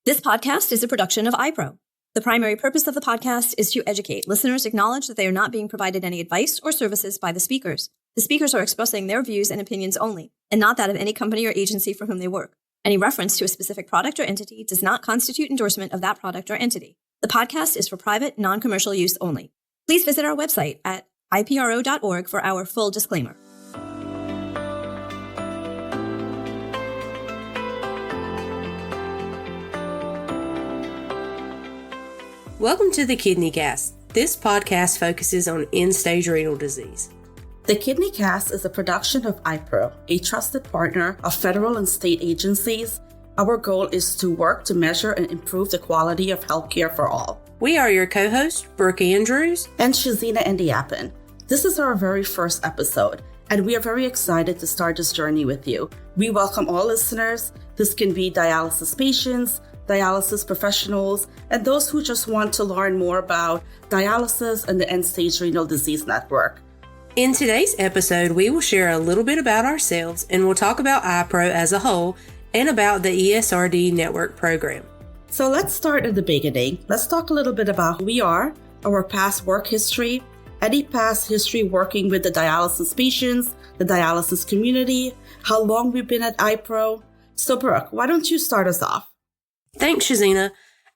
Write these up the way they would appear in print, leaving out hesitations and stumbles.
This podcast is a production of IPRO. The primary purpose of the podcast is to educate. Listeners acknowledge that they are not being provided any advice or services by the speakers. The speakers are expressing their views and opinions only, and not that of any company or agency for whom they work. Any reference to a specific product or entity does not constitute endorsement of that product or entity. The podcast is for private, non-commercial use only. Please visit our website at IPRO.org for our full disclaimer. Welcome to the Kidney Cast. This podcast focuses on end-stage renal disease. The Kidney Cast is a production of IPRO, a trusted partner of federal and state agencies. Our goal is to work to measure and improve the quality of healthcare for all. We are your co-hosts, Brooke and Shezeena Andiappen. This is our very first episode, and we are very excited to start this journey with you. We welcome all listeners. This can be dialysis patients, dialysis professionals, and those who just want to learn more about dialysis and the end-stage renal disease network. In today's episode, we will share a little bit about ourselves, and we'll talk about IPRO as a whole and about the ESRD Network Program. So let's start at the beginning. Let's talk a little bit about who we are, our past work history, any past history working with the dialysis patients, the dialysis community, how long we've been at IPRO. So Brooke, why don't you start us off? Thanks, Shezeena.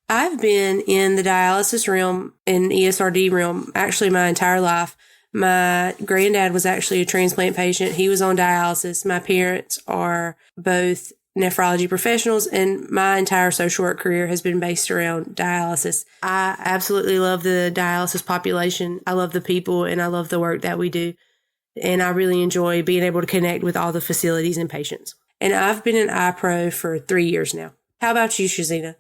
I've been in the dialysis realm and ESRD realm actually my entire life. My granddad was actually a transplant patient. He was on dialysis. My parents are both nephrology professionals, and my entire social work career has been based around dialysis. I absolutely love the dialysis population. I love the people, and I love the work that we do. And I really enjoy being able to connect with all the facilities and patients. And I've been in IPRO for 3 years now. How about you, Shezeena?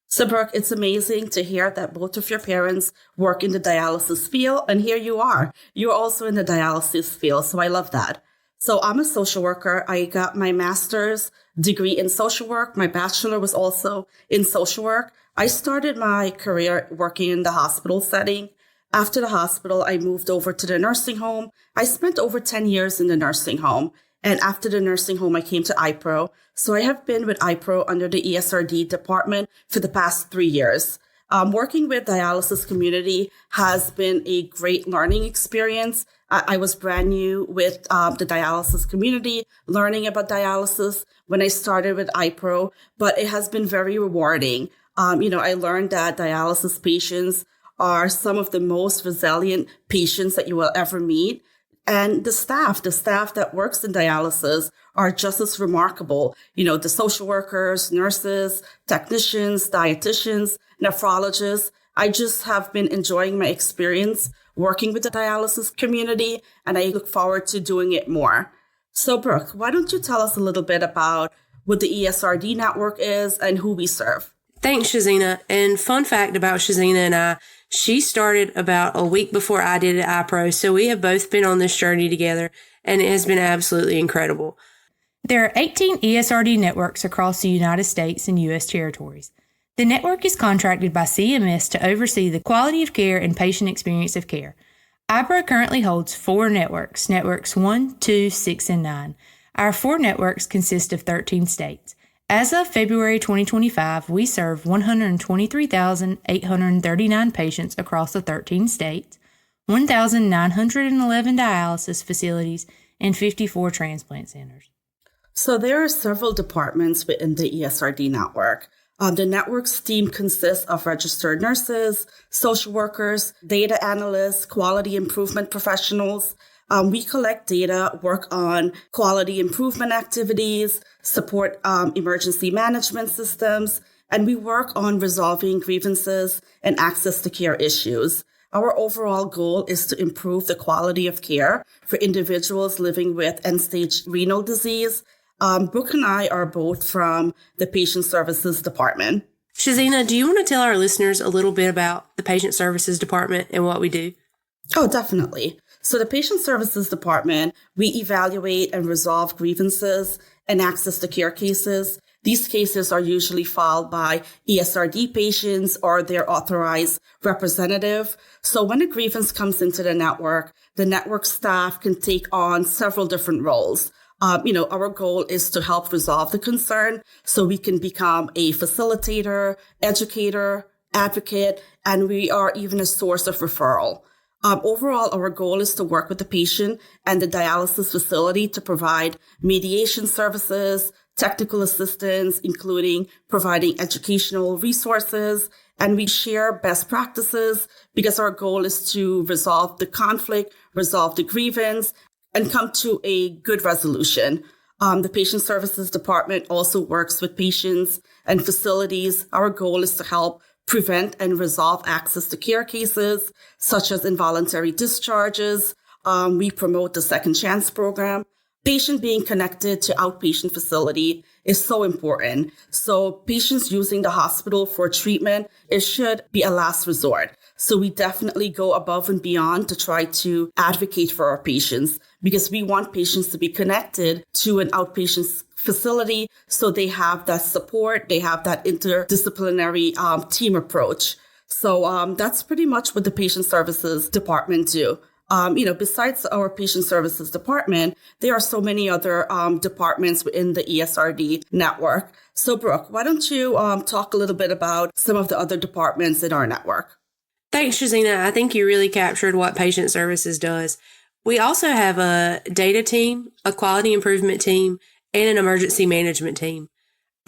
So, Brooke, it's amazing to hear that both of your parents work in the dialysis field, and here you are. You're also in the dialysis field, so I love that. So I'm a social worker. I got my master's degree in social work. My bachelor was also in social work. I started my career working in the hospital setting. After the hospital, I moved over to the nursing home. I spent over 10 years in the nursing home. And after the nursing home, I came to IPRO. So I have been with IPRO under the ESRD department for the past 3 years. Working with dialysis community has been a great learning experience. I was brand new with the dialysis community, learning about dialysis when I started with IPRO, but it has been very rewarding. I learned that dialysis patients are some of the most resilient patients that you will ever meet. And the staff that works in dialysis are just as remarkable. The social workers, nurses, technicians, dietitians, nephrologists. I just have been enjoying my experience working with the dialysis community, and I look forward to doing it more. So, Brooke, why don't you tell us a little bit about what the ESRD network is and who we serve? Thanks, Shezeena. And fun fact about Shezeena and I, she started about a week before I did at IPRO, so we have both been on this journey together, and it has been absolutely incredible. There are 18 ESRD networks across the United States and U.S. territories. The network is contracted by CMS to oversee the quality of care and patient experience of care. IPRO currently holds 4 networks, networks 1, 2, 6, and 9. Our 4 networks consist of 13 states. As of February 2025, we serve 123,839 patients across the 13 states, 1,911 dialysis facilities, and 54 transplant centers. So there are several departments within the ESRD network. The network's team consists of registered nurses, social workers, data analysts, quality improvement professionals. We collect data, work on quality improvement activities, support emergency management systems, and we work on resolving grievances and access to care issues. Our overall goal is to improve the quality of care for individuals living with end-stage renal disease. Brooke and I are both from the Patient Services Department. Shezeena, do you want to tell our listeners a little bit about the Patient Services Department and what we do? Oh, definitely. So the Patient Services Department, we evaluate and resolve grievances and access to care cases. These cases are usually filed by ESRD patients or their authorized representative. So when a grievance comes into the network staff can take on several different roles. Our goal is to help resolve the concern so we can become a facilitator, educator, advocate, and we are even a source of referral. Overall, our goal is to work with the patient and the dialysis facility to provide mediation services, technical assistance, including providing educational resources, and we share best practices because our goal is to resolve the conflict, resolve the grievance, and come to a good resolution. The Patient Services Department also works with patients and facilities. Our goal is to help prevent and resolve access to care cases, such as involuntary discharges. We promote the Second Chance program. Patient being connected to outpatient facility is so important. So patients using the hospital for treatment, it should be a last resort. So we definitely go above and beyond to try to advocate for our patients because we want patients to be connected to an outpatient facility so they have that support, they have that interdisciplinary team approach. So that's pretty much what the Patient Services Department do. Besides our Patient Services Department, there are so many other departments within the ESRD network. So Brooke, why don't you talk a little bit about some of the other departments in our network? Thanks, Shezeena. I think you really captured what Patient Services does. We also have a data team, a quality improvement team, and an emergency management team.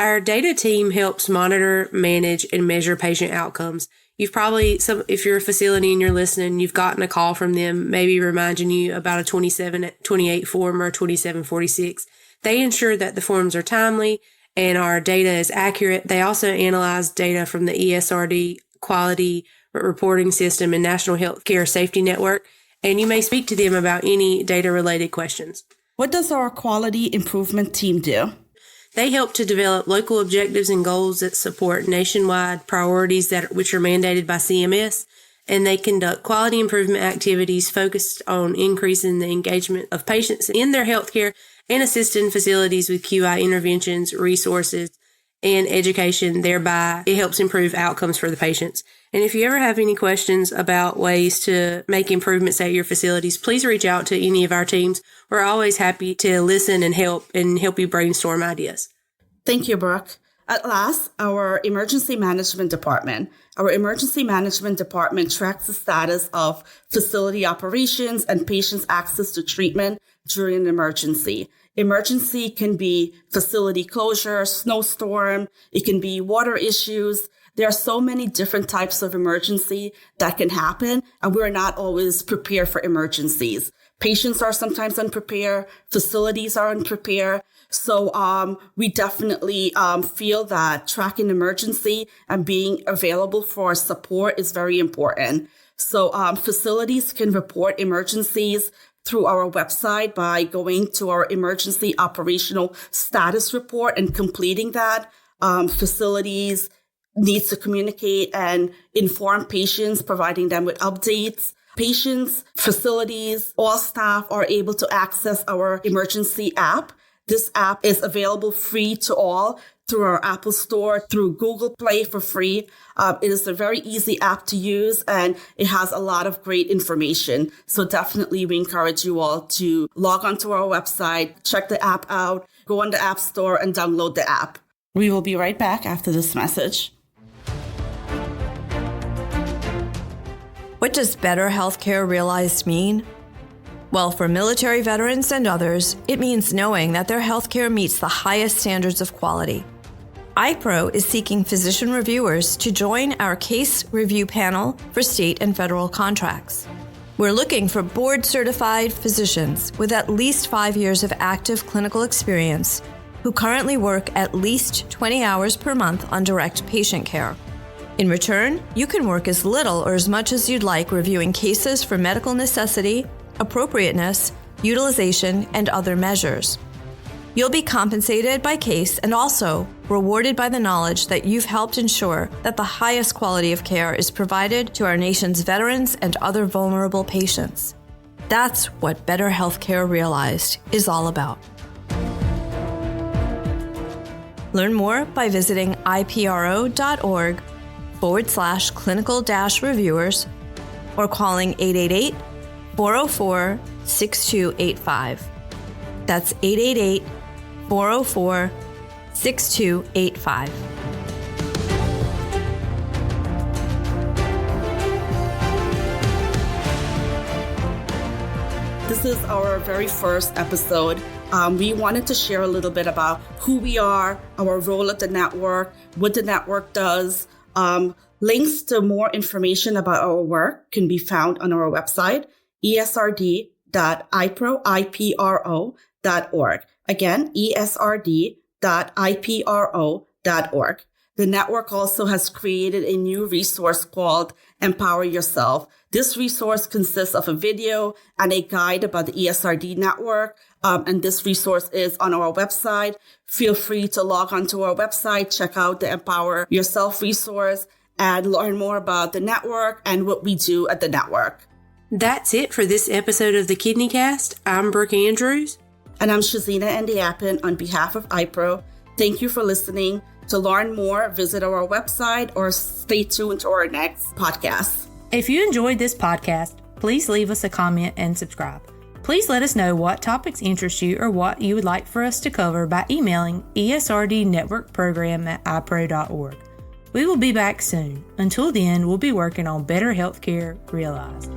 Our data team helps monitor, manage, and measure patient outcomes. You've probably, if you're a facility and you're listening, you've gotten a call from them, maybe reminding you about a 2728 form or 2746. They ensure that the forms are timely and our data is accurate. They also analyze data from the ESRD quality reporting system and National Healthcare Safety Network, and you may speak to them about any data-related questions. What does our quality improvement team do? They help to develop local objectives and goals that support nationwide priorities which are mandated by CMS, and they conduct quality improvement activities focused on increasing the engagement of patients in their healthcare and assisting facilities with QI interventions, resources, and education. Thereby, it helps improve outcomes for the patients. And if you ever have any questions about ways to make improvements at your facilities, please reach out to any of our teams. We're always happy to listen and help you brainstorm ideas. Thank you, Brooke. At last, our Emergency Management Department. Our Emergency Management Department tracks the status of facility operations and patients' access to treatment during an emergency. Emergency can be facility closure, snowstorm, it can be water issues. There are so many different types of emergency that can happen, and we're not always prepared for emergencies. Patients are sometimes unprepared, facilities are unprepared. So we definitely feel that tracking emergency and being available for support is very important. So facilities can report emergencies through our website by going to our emergency operational status report and completing that. Facilities needs to communicate and inform patients, providing them with updates. Patients, facilities, all staff are able to access our emergency app. This app is available free to all through our Apple Store, through Google Play for free. It is a very easy app to use, and it has a lot of great information. So definitely we encourage you all to log onto our website, check the app out, go on the App Store and download the app. We will be right back after this message. What does better healthcare realized mean? Well, for military veterans and others, it means knowing that their healthcare meets the highest standards of quality. IPRO is seeking physician reviewers to join our case review panel for state and federal contracts. We're looking for board-certified physicians with at least 5 years of active clinical experience who currently work at least 20 hours per month on direct patient care. In return, you can work as little or as much as you'd like reviewing cases for medical necessity, appropriateness, utilization, and other measures. You'll be compensated by case and also rewarded by the knowledge that you've helped ensure that the highest quality of care is provided to our nation's veterans and other vulnerable patients. That's what Better Healthcare Realized is all about. Learn more by visiting ipro.org/clinical-reviewers or calling 888-404-6285. That's 888-404-6285. This is our very first episode. We wanted to share a little bit about who we are, our role at the network, what the network does. Links to more information about our work can be found on our website, esrd.ipro.org. Again, esrd.ipro.org. The network also has created a new resource called Empower Yourself. This resource consists of a video and a guide about the ESRD network. And this resource is on our website. Feel free to log onto our website, check out the Empower Yourself resource, and learn more about the network and what we do at the network. That's it for this episode of the Kidney Cast. I'm Brooke Andrews. And I'm Shezeena Andiappen on behalf of IPRO. Thank you for listening. To learn more, visit our website or stay tuned to our next podcast. If you enjoyed this podcast, please leave us a comment and subscribe. Please let us know what topics interest you or what you would like for us to cover by emailing ESRD Network Program at IPRO.org. We will be back soon. Until then, we'll be working on better healthcare realized.